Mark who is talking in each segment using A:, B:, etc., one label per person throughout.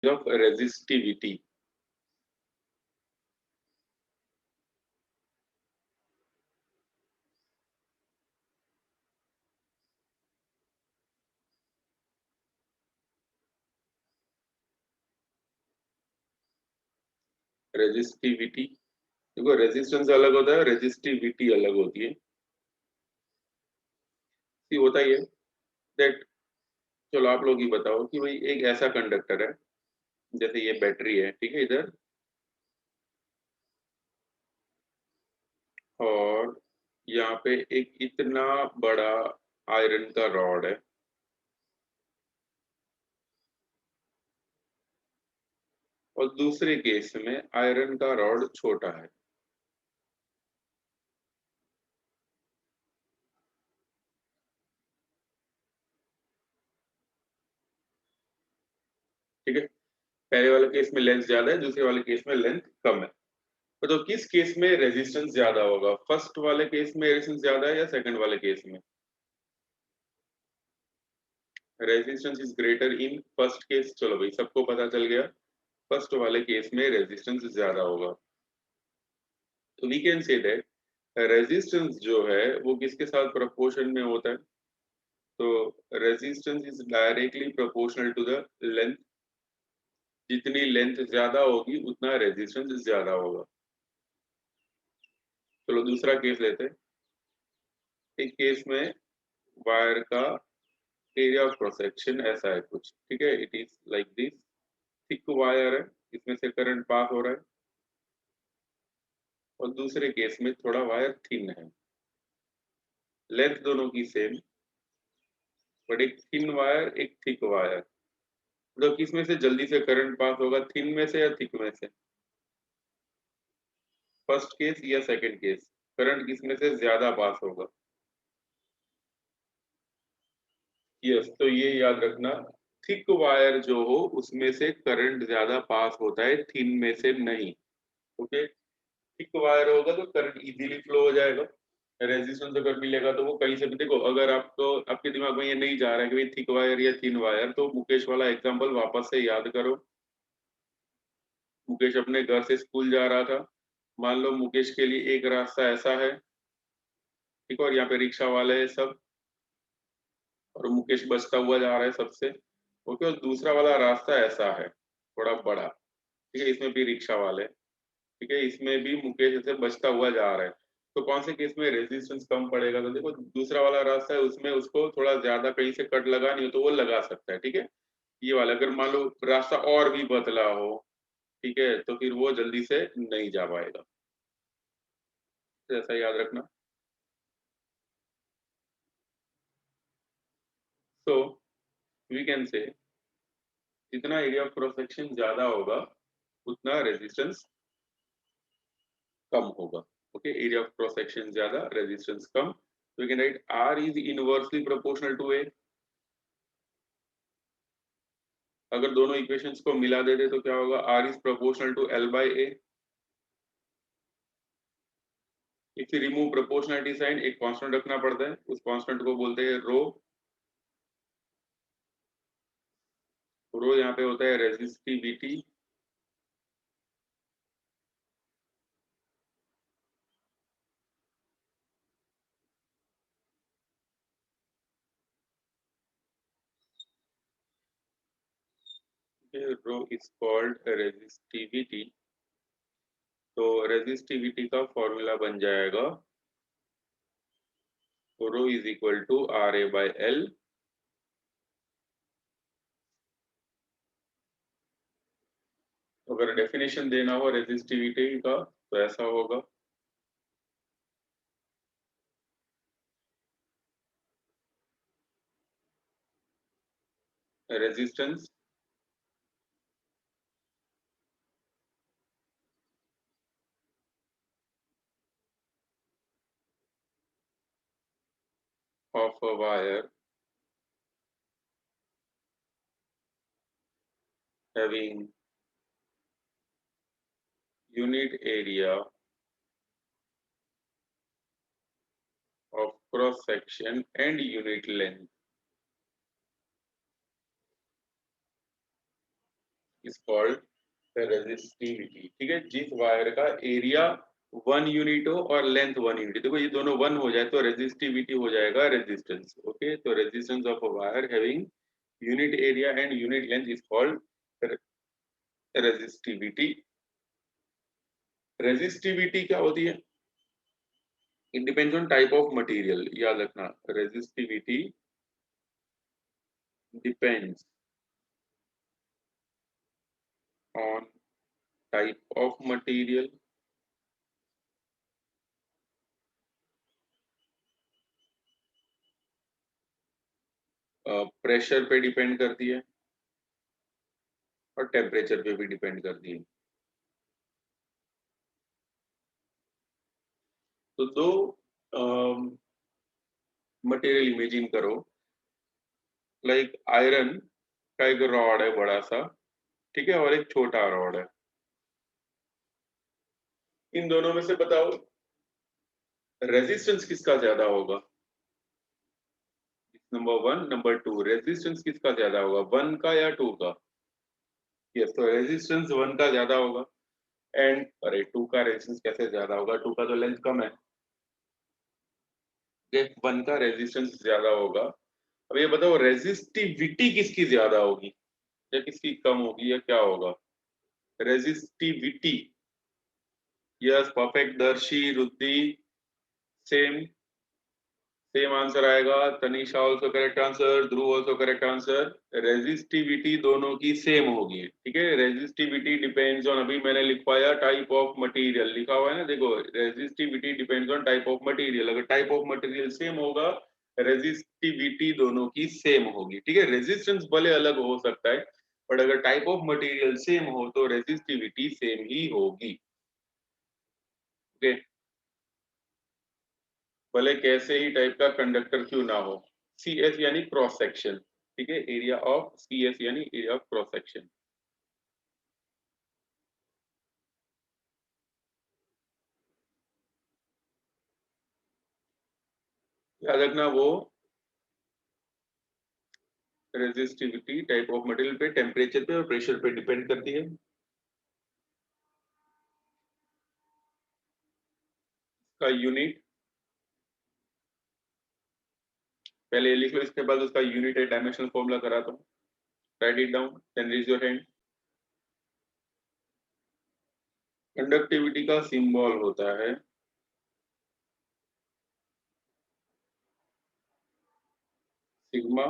A: of resistivity. Resistivity, देखो resistance अलग होता है, रेजिस्टिविटी अलग होती है। होता ही है दैट, चलो आप लोग ही बताओ कि भाई एक ऐसा कंडक्टर है, जैसे ये बैटरी है, ठीक है इधर, और यहाँ पे एक इतना बड़ा आयरन का रॉड है, और दूसरे केस में आयरन का रॉड छोटा है। ठीक है, पहले वाले केस में लेंथ ज्यादा है, दूसरे वाले केस में लेंथ कम है। तो किस केस में रेजिस्टेंस ज्यादा होगा, फर्स्ट वाले केस में रेजिस्टेंस ज्यादा है या सेकंड वाले केस में? Resistance is greater in first case, चलो भाई सबको पता चल गया, फर्स्ट वाले केस में रेजिस्टेंस ज्यादा होगा। तो we can say that resistance जो है वो किसके साथ प्रोपोर्शन में होता है? तो resistance is directly proportional to the length, जितनी लेंथ ज्यादा होगी उतना रेजिस्टेंस ज्यादा होगा। चलो दूसरा केस लेते हैं। एक केस में वायर का एरिया ऑफ क्रॉस सेक्शन ऐसा है कुछ, ठीक है, it is like this, thick wire है, इसमें से करंट पास हो रहा है, और दूसरे केस में थोड़ा वायर थिन है, लेंथ दोनों की सेम, बट एक थिन वायर एक थिक वायर, तो किसमें से जल्दी से करंट पास होगा, थिन में से या थिक में से? फर्स्ट केस या सेकंड केस, करंट किसमें से ज्यादा पास होगा? यस, तो ये याद रखना, थिक वायर जो हो उसमें से करंट ज्यादा पास होता है, थिन में से नहीं। ओके, थिक वायर होगा तो करंट इजीली फ्लो हो जाएगा, रेजिस्टेंस अगर मिलेगा तो वो कहीं से भी, देखो अगर आपको आपके दिमाग में ये नहीं जा रहा है कि भाई थिक वायर या थिन वायर, तो मुकेश वाला एग्जांपल वापस से याद करो। मुकेश अपने घर से स्कूल जा रहा था, मान लो मुकेश के लिए एक रास्ता ऐसा है, ठीक है, और यहाँ पे रिक्शा वाले हैं सब, और मुकेश बचता हुआ जा रहा है सबसे। ओके, और दूसरा वाला रास्ता ऐसा है, थोड़ा बड़ा, ठीक है, इसमें भी रिक्शा वाले, ठीक है, इसमें भी मुकेश ऐसे बचता हुआ जा रहा है। तो कौन से केस में रेजिस्टेंस कम पड़ेगा? तो देखो दूसरा वाला रास्ता है, उसमें उसको थोड़ा ज्यादा कहीं से कट लगानी हो तो वो लगा सकता है, ठीक है। ये वाला अगर मान लो रास्ता और भी बदला हो, ठीक है, तो फिर वो जल्दी से नहीं जा पाएगा, तो ऐसा याद रखना। सो वी कैन से जितना एरिया ऑफ क्रॉस सेक्शन ज्यादा होगा उतना रेजिस्टेंस कम होगा। Okay, area of cross section ज्यादा, रेजिस्टेंस कम, तो we can write R is inversely proportional to A. अगर दोनों इक्वेशंस को मिला देते तो क्या होगा, R is proportional to L by A. If you remove proportionality sign, एक कांस्टेंट रखना पड़ता है, उस कांस्टेंट को बोलते हैं रो। रो यहाँ पे होता है resistivity. Rho is called resistivity. तो रेजिस्टिविटी का फॉर्मूला बन जाएगा rho is equal to R A by L. अगर डेफिनेशन देना हो रेजिस्टिविटी का तो ऐसा होगा, resistance of a wire having unit area of cross section and unit length is called resistivity. ठीक है, जिस वायर का एरिया 1 यूनिट हो और लेंथ 1 यूनिट, देखो ये दोनों 1 हो जाए तो रेजिस्टिविटी हो जाएगा रेजिस्टेंस। ओके, तो resistance of a wire having unit area and unit length is called resistivity. Resistivity क्या होती है? It depends on type of material, याद रखना। Resistivity depends on type of material, pressure पे डिपेंड करती है और टेम्परेचर पे भी डिपेंड करती है। तो दो मटेरियल इमेजिन करो, लाइक आयरन का एक रॉड है बड़ा सा, ठीक है, और एक छोटा रॉड है। इन दोनों में से बताओ रेजिस्टेंस किसका ज्यादा होगा? नंबर 1, नंबर 2, रेजिस्टेंस किसका ज्यादा होगा, 1 का या 2 का? यस, तो रेजिस्टेंस 1 का ज्यादा होगा। एंड अरे 2 का रेजिस्टेंस कैसे ज्यादा होगा? 2 का तो लेंथ कम है। 1 का रेजिस्टेंस ज्यादा होगा। अब ये बताओ रेजिस्टिविटी किसकी ज्यादा होगी या किसकी कम होगी या क्या होगा? रेजिस्टिविटी, यस परफेक्ट, दर्शी, रुद्धि, सेम सेम आंसर आएगा। तनीषा ऑल्सो करेक्ट आंसर, ध्रुव ऑल्सो करेक्ट आंसर। रेजिस्टिविटी दोनों की सेम होगी। ठीक है, रेजिस्टिविटी डिपेंड्स ऑन, अभी मैंने लिखवाया टाइप ऑफ मटेरियल, लिखा हुआ है ना, देखो resistivity depends on type of material. अगर टाइप ऑफ मटेरियल सेम होगा, रेजिस्टिविटी दोनों की सेम होगी। ठीक है, रेजिस्टेंस भले अलग हो सकता है, बट अगर टाइप ऑफ मटेरियल सेम हो तो रेजिस्टिविटी सेम ही होगी। ओके, भले कैसे ही टाइप का कंडक्टर क्यों ना हो। सी एस यानी क्रॉस सेक्शन। ठीक है, एरिया ऑफ सी एस यानी एरिया ऑफ क्रॉस सेक्शन। याद रखना वो रेजिस्टिविटी टाइप ऑफ मटेरियल पे, टेम्परेचर पे और प्रेशर पे डिपेंड करती है। का यूनिट पहले लिख लो, इसके बाद उसका यूनिट है डायमेंशनल फॉर्मूला कराता हूँ। Write it down, then raise your hand. Conductivity का सिंबल होता है sigma,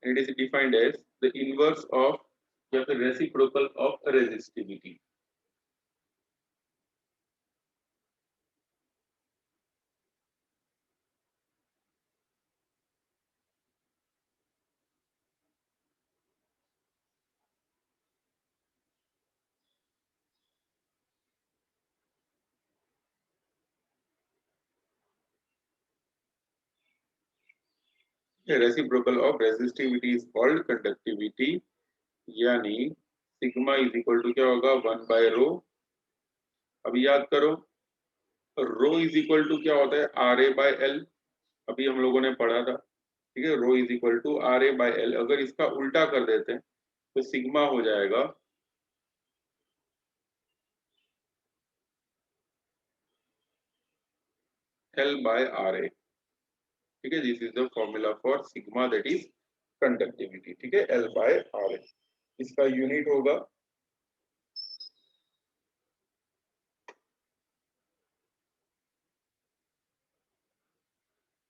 A: and it is defined as the inverse of या फिर reciprocal of resistivity. Reciprocal of resistivity is called conductivity, यानी सिग्मा इज इक्वल टू क्या होगा, 1/रो। अभी याद करो, रो इज इक्वल टू क्या होता है, RA/L। अभी हम लोगों ने पढ़ा था। ठीक है, रो इज इक्वल टू RA/L। अगर इसका उल्टा कर देते हैं तो सिग्मा हो जाएगा L/RA। ठीक है, this is the formula for sigma, that is conductivity. ठीक है, L/RA। इसका यूनिट होगा,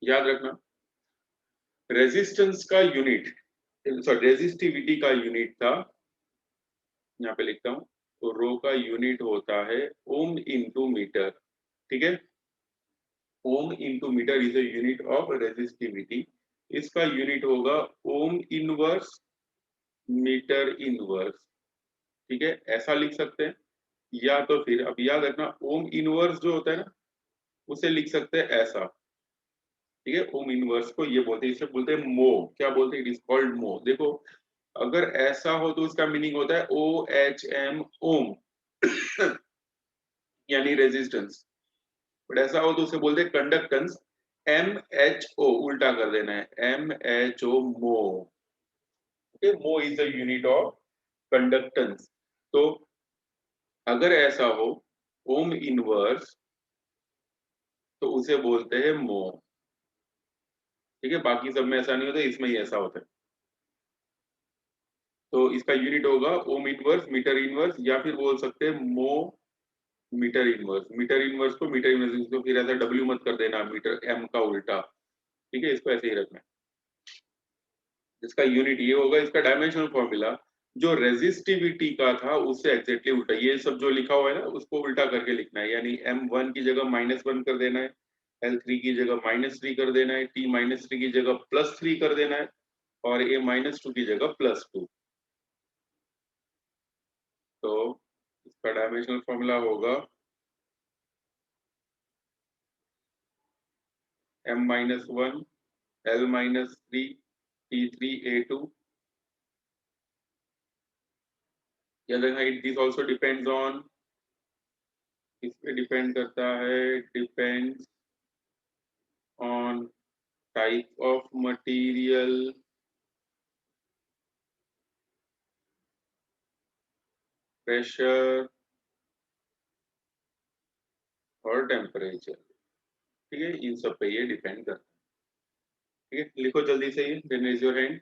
A: याद रखना, रेजिस्टेंस का यूनिट, सॉरी रेजिस्टिविटी का यूनिट था, यहाँ पे लिखता हूँ, तो रो का यूनिट होता है ओम इंटू मीटर। ठीक है, ohm into metre is a unit of resistivity. इसका यूनिट होगा ओम इनवर्स मीटर इनवर्स। ठीक है, ऐसा लिख सकते हैं, या तो फिर अब याद रखना ओम इनवर्स जो होता है ना, उसे लिख सकते हैं ऐसा। ठीक है, ओम इनवर्स को ये बोलते हैं, इसे बोलते हैं मो। क्या बोलते हैं? इट इज कॉल्ड मो। देखो, अगर ऐसा हो तो उसका मीनिंग होता है OHM, ओम यानी रेजिस्टेंस। बट ऐसा हो तो उसे बोलते हैं कंडक्टेंस, MHO, उल्टा कर देना है, MHO, मो। Okay, mho is the unit of conductance. तो अगर ऐसा हो ओम इनवर्स तो उसे बोलते हैं मो। ठीक है, बाकी सब में ऐसा नहीं होता, इसमें ही ऐसा होता है। तो इसका यूनिट होगा ओम इनवर्स, मीटर इनवर्स, या फिर बोल सकते हैं मो मीटर इनवर्स। मीटर इनवर्स को मीटर इनवर्स, इसको फिर ऐसा डब्ल्यू मत कर देना, मीटर एम का उल्टा। ठीक है, इसको ऐसे ही रखना है। इसका यूनिट ये होगा, इसका डायमेंशनल फॉर्मूला जो रेजिस्टिविटी का था उससे एग्जैक्टली उल्टा, ये सब जो लिखा हुआ है ना उसको उल्टा करके लिखना है। यानी M1 की जगह -1 कर देना है, L3 की जगह -3 कर देना है, T-3 की जगह +3 कर देना है, और A-2 की जगह +2। तो इसका डायमेंशनल फॉर्मूला होगा M-1 L-3 T3A2। The other height, this also depends on, इस पे डिपेंड करता है, depends on type of material, pressure और टेम्परेचर। ठीक है, इन सब पे ये डिपेंड करता है। ठीक है, लिखो जल्दी से, ये देन रेज योर हैंड।